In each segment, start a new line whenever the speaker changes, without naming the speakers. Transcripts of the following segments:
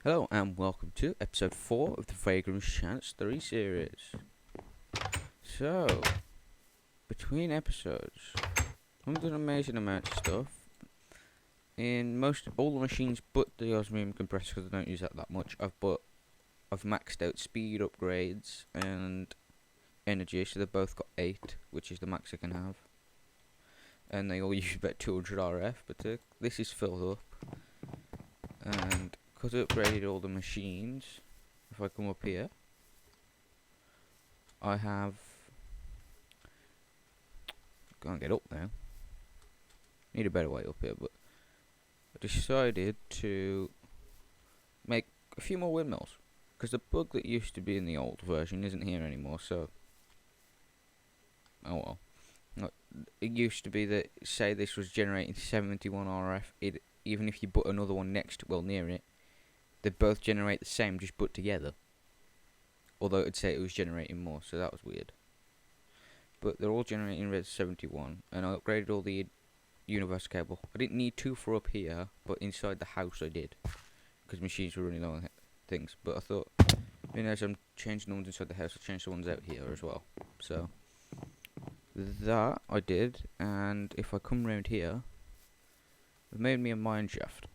Hello and welcome to episode 4 of the Vaygrims Chance 3 series. So, between episodes, I've done an amazing amount of stuff in all the machines but the osmium compressor because I don't use that much. I've maxed out speed upgrades and energy, so they've both got 8, which is the max I can have. And they all use about 200 RF, but this is filled up. And because I upgraded all the machines, if I come up here, I have... Can't get up now. Need a better way up here, but I decided to make a few more windmills. Because the bug that used to be in the old version isn't here anymore, so... Oh well. It used to be that, say this was generating 71 RF, even if you put another one near it, they both generate the same, just put together. Although it'd say it was generating more, so that was weird. But they're all generating red 71, and I upgraded all the universal cable. I didn't need 2 for up here, but inside the house I did, because machines were running low on things. But I thought, as I'm changing the ones inside the house, I'll change the ones out here as well. So that I did, and if I come round here, they've made me a mine shaft.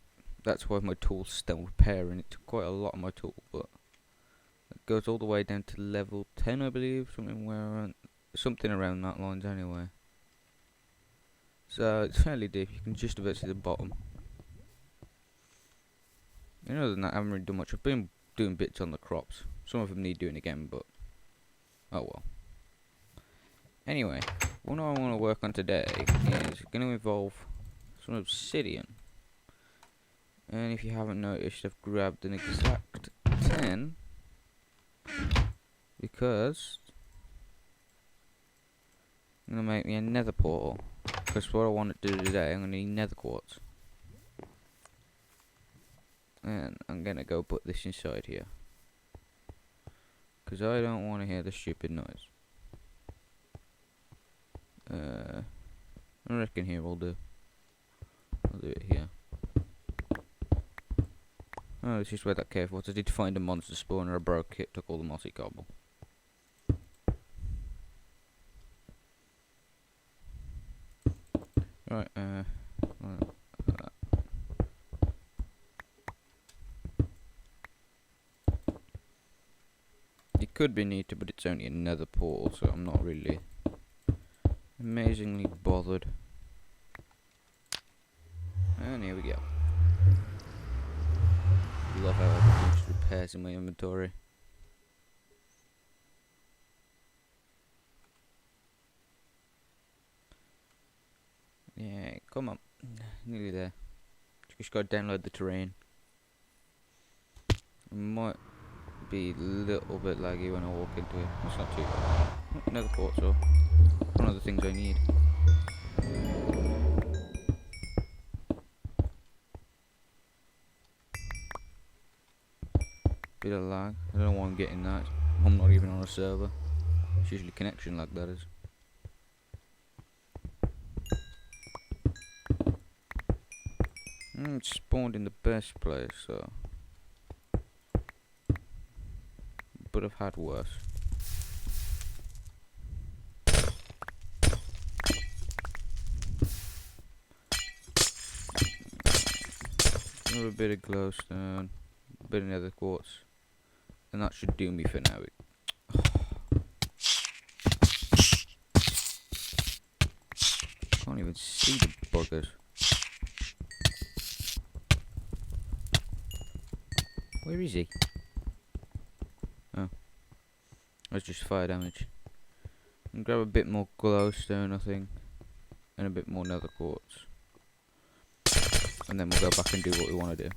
That's why my tool's still repairing. It took quite a lot of my tool, but it goes all the way down to level 10, I believe, something around that lines anyway. So it's fairly deep. You can just about see the bottom. Other than that, I haven't really done much. I've been doing bits on the crops. Some of them need doing again, but oh well. Anyway, what I want to work on today is going to involve some obsidian. And if you haven't noticed, I've grabbed an exact 10 because I'm going to make me a nether portal. Because what I want to do today, I'm going to need nether quartz. And I'm going to go put this inside here. Because I don't want to hear the stupid noise. I reckon here will do. I'll do it here. Oh, this is where that cave was. I did find a monster spawner. I broke it, took all the mossy cobble. Right, it could be neater, but it's only another portal, so I'm not really amazingly bothered. And here we go. Love how I can just repairs in my inventory. Yeah, come on. Nearly there. Just gotta download the terrain. It might be a little bit laggy when I walk into it. It's not too bad. Another quartz ore. One of the things I need. Bit of lag. I don't know why I'm getting that. I'm not even on a server. It's usually connection lag, that is. It's spawned in the best place, so. But I've had worse. A bit of glowstone, a bit of nether quartz, and that should do me for now. Can't even see the buggers. Where is he? Oh, that's just fire damage. And grab a bit more glowstone, I think, and a bit more nether quartz. And then we'll go back and do what we want to do.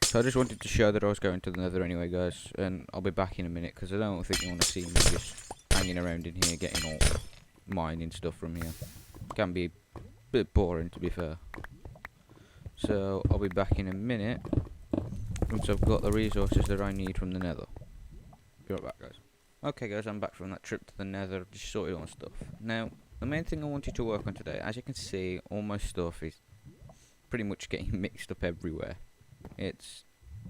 So I just wanted to show that I was going to the nether anyway, guys. And I'll be back in a minute, because I don't think you want to see me just hanging around in here getting all mining stuff from here. It can be a bit boring, to be fair. So I'll be back in a minute once I've got the resources that I need from the nether. Be right back, guys. Okay, guys, I'm back from that trip to the nether. Just sorted all my stuff. Now, the main thing I wanted to work on today, as you can see, all my stuff is pretty much getting mixed up everywhere. It's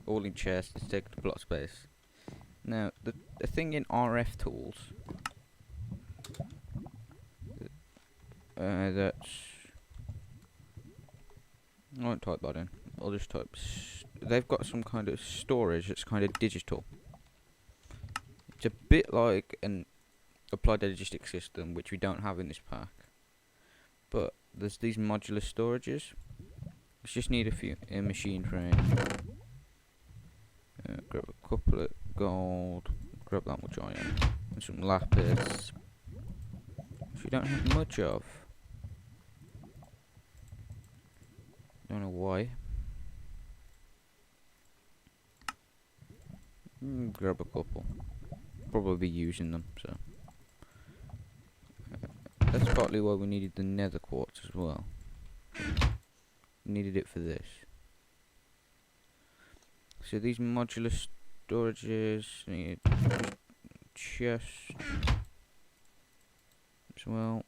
all in chests. It's taking a lot of space. Now, the thing in RF tools, that's, I won't type that in. I'll just type. They've got some kind of storage that's kind of digital. It's a bit like an applied logistics system, which we don't have in this pack. But there's these modular storages. We just need a few machine frame. Grab a couple of gold. Grab that much iron and some lapis, which we don't have much of. Don't know why. Grab a couple. Probably be using them, so. That's partly why we needed the nether quartz as well. Needed it for this. So these modular storages need chest as well.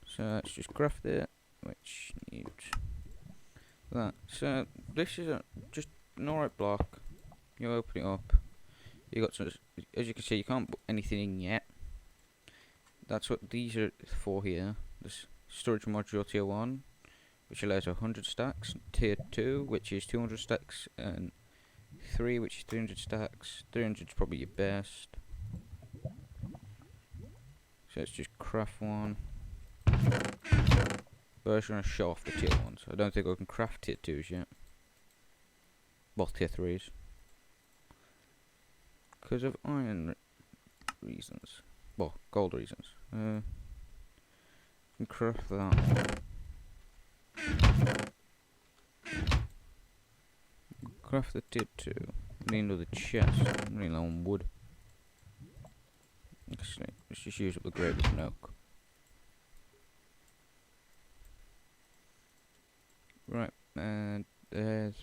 So let's just craft it, which needs that. So this is just an alright block. You open it up. You got some, as you can see, you can't put anything in yet. That's what these are for here. This storage module tier 1, which allows 100 stacks. Tier 2, which is 200 stacks, and 3, which is 300 stacks. 300 is probably your best. So let's just craft one. But I just want to show off the tier 1s. I don't think I can craft tier 2s yet. Well, tier 3s. Because of iron reasons. Well, gold reasons. Can craft that one. Craft the tier 2. Need another chest. Really low on wood. Actually, let's just use up the grave of an oak. Right, and there's.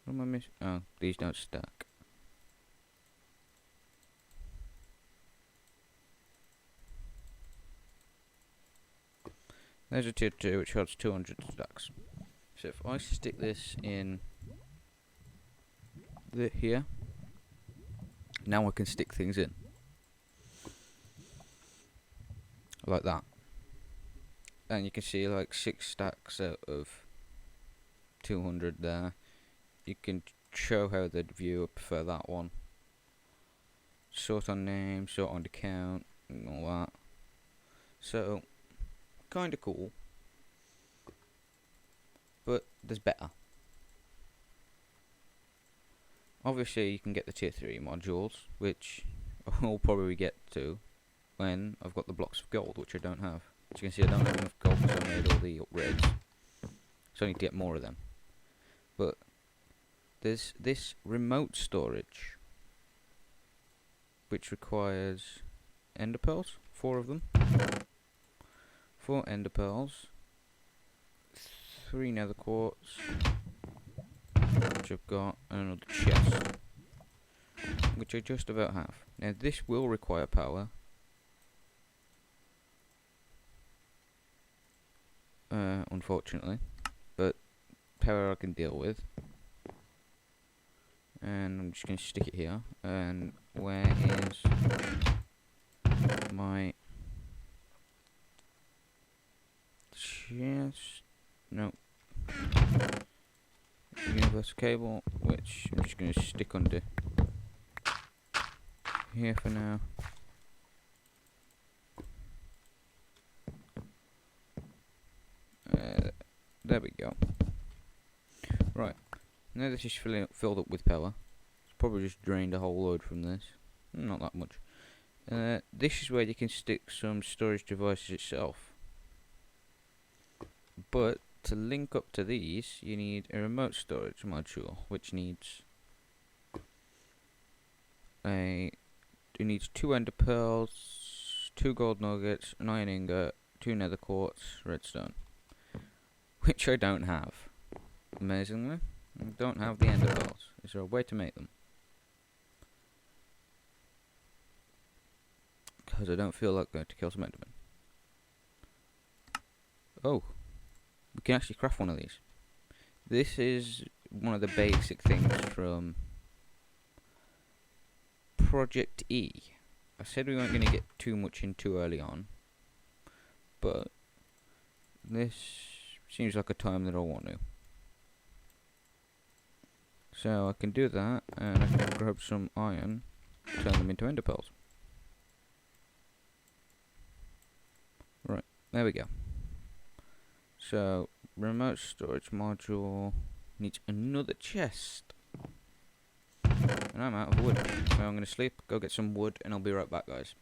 What am I missing? Oh, these don't stack. There's a tier 2 which holds 200 stacks. So if I stick this in here, now I can stick things in. Like that. And you can see like 6 stacks out of 200 there. You can show how they'd view. I prefer that one. Sort on name, sort on account, and all that. So, kinda cool. But there's better. Obviously, you can get the tier 3 modules, which I'll probably get to when I've got the blocks of gold, which I don't have. As you can see, I don't have enough gold because I made all the upgrades. So I need to get more of them. But there's this remote storage, which requires ender pearls, 4 of them. 4 ender pearls, 3 nether quartz, which I've got, and another chest, which I just about have. Now this will require power. Unfortunately, but power I can deal with. And I'm just going to stick it here. And where is my chest? No. Universal cable, which I'm just going to stick under here for now. There we go. Right. Now this is filled up with power. It's probably just drained a whole load from this. Not that much. This is where you can stick some storage devices itself. But to link up to these, you need a remote storage module, which needs it needs 2 ender pearls, 2 gold nuggets, an iron ingot, 2 nether quartz, redstone, which I don't have. Amazingly, I don't have the ender pearls. Is there a way to make them? Because I don't feel like going to kill some endermen. Oh, we can actually craft one of these. This is one of the basic things from Project E. I said we weren't going to get too much in too early on, but this seems like a time that I want to. So I can do that, and I can grab some iron, turn them into ender pearls. Right, there we go. So, remote storage module needs another chest. And I'm out of wood. So I'm going to sleep, go get some wood, and I'll be right back, guys.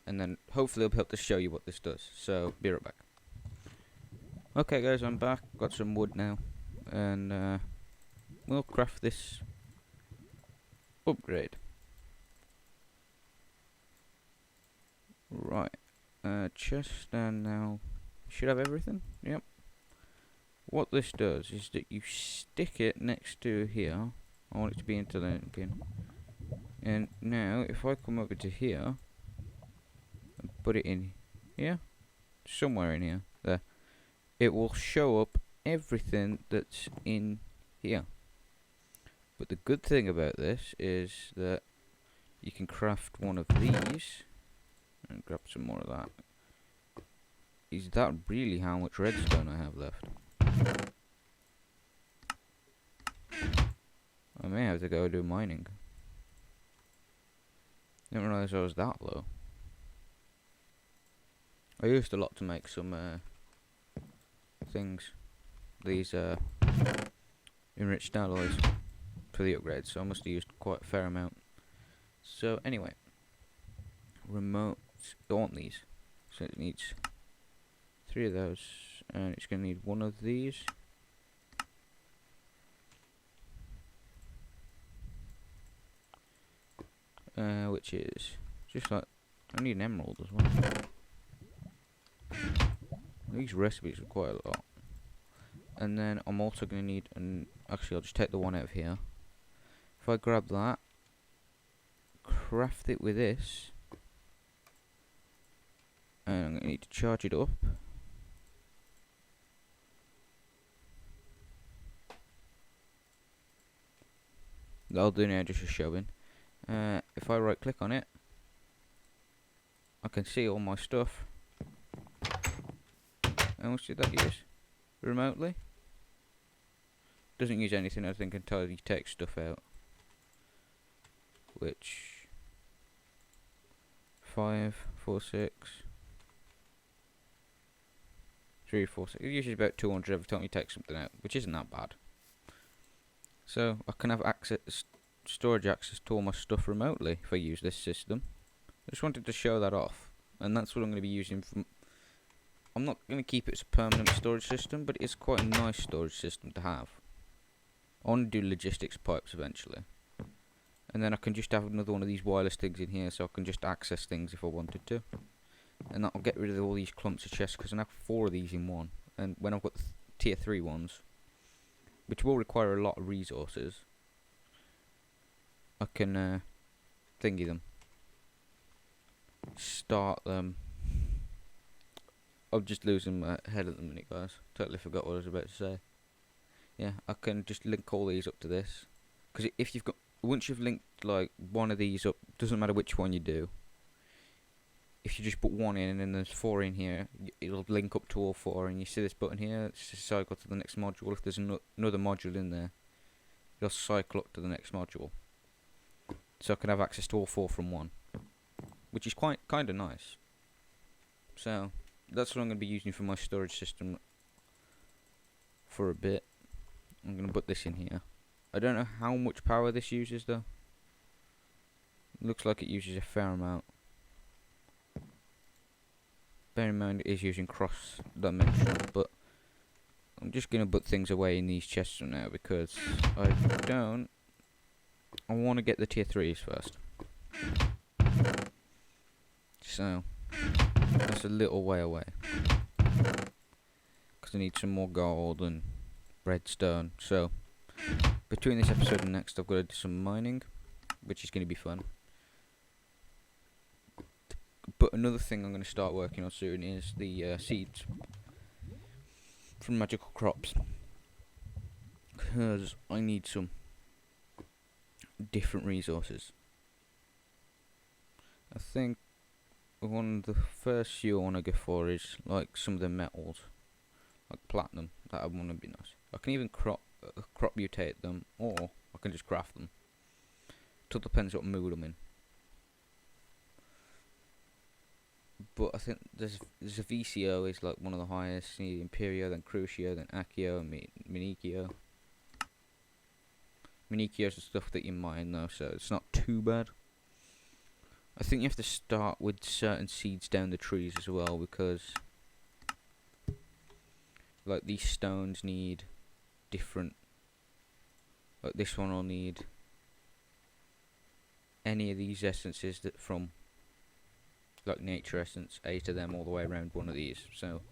And then hopefully I'll be able to show you what this does. So, be right back. Okay guys, I'm back. Got some wood now. And we'll craft this upgrade. Right. Chest, and now should have everything. Yep. What this does is that you stick it next to here. I want it to be interlinking. And now if I come over to here and put it in here, somewhere in here, there, it will show up everything that's in here. But the good thing about this is that you can craft one of these and grab some more of that. Is that really how much redstone I have left? I may have to go do mining. Didn't realise I was that low. I used a lot to make some things. These enriched alloys for the upgrades, so I must have used quite a fair amount. So anyway, remote, I want these. So it needs 3 of those, and it's going to need 1 of these. Which is just like, I need an emerald as well. These recipes are quite a lot. And then I'm also going to need actually I'll just take the one out of here. If I grab that, craft it with this, and I'm going to need to charge it up. That'll do now, just for showing. If I right click on it, I can see all my stuff. How much did that use? Remotely? Doesn't use anything, I think, until you take stuff out. Which 5, 4, 6, 3, 4, 6. It uses about 200 every time you take something out, which isn't that bad. So I can have access, storage access to all my stuff remotely if I use this system. I just wanted to show that off, and that's what I'm going to be using. I'm not going to keep it as a permanent storage system, but it's quite a nice storage system to have. I want to do logistics pipes eventually, and then I can just have another one of these wireless things in here, so I can just access things if I wanted to. And that'll get rid of all these clumps of chests, because I have 4 of these in one. And when I've got tier 3 ones, which will require a lot of resources, I can thingy them, start them. I'm just losing my head at the minute, guys. Totally forgot what I was about to say. Yeah, I can just link all these up to this, because if you've got, once you've linked like one of these up, doesn't matter which one you do. If you just put 1 in and then there's 4 in here, it'll link up to all 4. And you see this button here, it's just cycle to the next module. If there's another module in there, it'll cycle up to the next module. So I can have access to all 4 from 1, which is kind of nice. So that's what I'm going to be using for my storage system for a bit. I'm going to put this in here. I don't know how much power this uses though. Looks like it uses a fair amount. Bear in mind it is using cross-dimensional, but I'm just going to put things away in these chests for now, because I want to get the tier 3s first. So that's a little way away, because I need some more gold and redstone. So between this episode and next, I've got to do some mining, which is going to be fun. But another thing I'm going to start working on soon is the seeds. from magical crops, because I need some different resources. I think one of the first few I want to go for is like some of the metals, like platinum. That I want to be nice. I can even crop mutate them, or I can just craft them. It all depends what mood I'm in. But I think there's a VCO is like one of the highest. You need Imperio, then Crucio, then Accio, and Minicio. Minicio is the stuff that you mine though, so it's not too bad. I think you have to start with certain seeds down the trees as well, because like these stones need different. Like this one will need any of these essences that from like nature essence, 8 of them all the way around one of these. So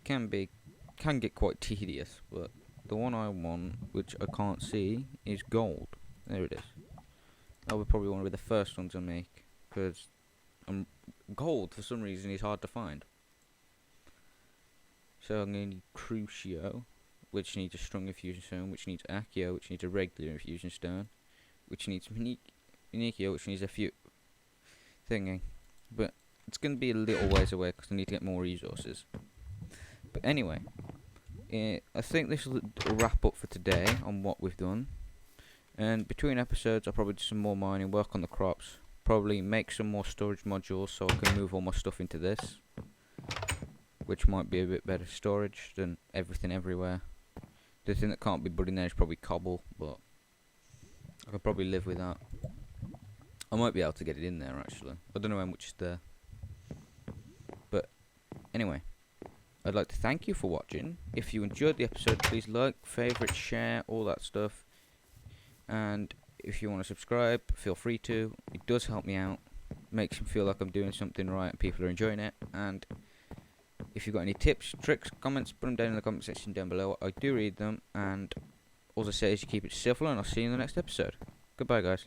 can get quite tedious, but the one I want, which I can't see, is gold. There it is. That would probably one of the first ones I make, because gold for some reason is hard to find. So I'm going to need Crucio, which needs a strong infusion stone, which needs Accio, which needs a regular infusion stone, which needs Minicio, which needs a few thingy. But it's going to be a little ways away because I need to get more resources. But anyway, I think this will wrap up for today on what we've done. And between episodes, I'll probably do some more mining, work on the crops, probably make some more storage modules so I can move all my stuff into this, which might be a bit better storage than everything everywhere. The thing that can't be put in there is probably cobble, but I could probably live with that. I might be able to get it in there actually. I don't know how much is there. But anyway, I'd like to thank you for watching. If you enjoyed the episode, please like, favourite, share, all that stuff. And if you want to subscribe, feel free to. It does help me out. Makes me feel like I'm doing something right and people are enjoying it. And if you've got any tips, tricks, comments, put them down in the comment section down below. I do read them. And all I say is you keep it civil, and I'll see you in the next episode. Goodbye, guys.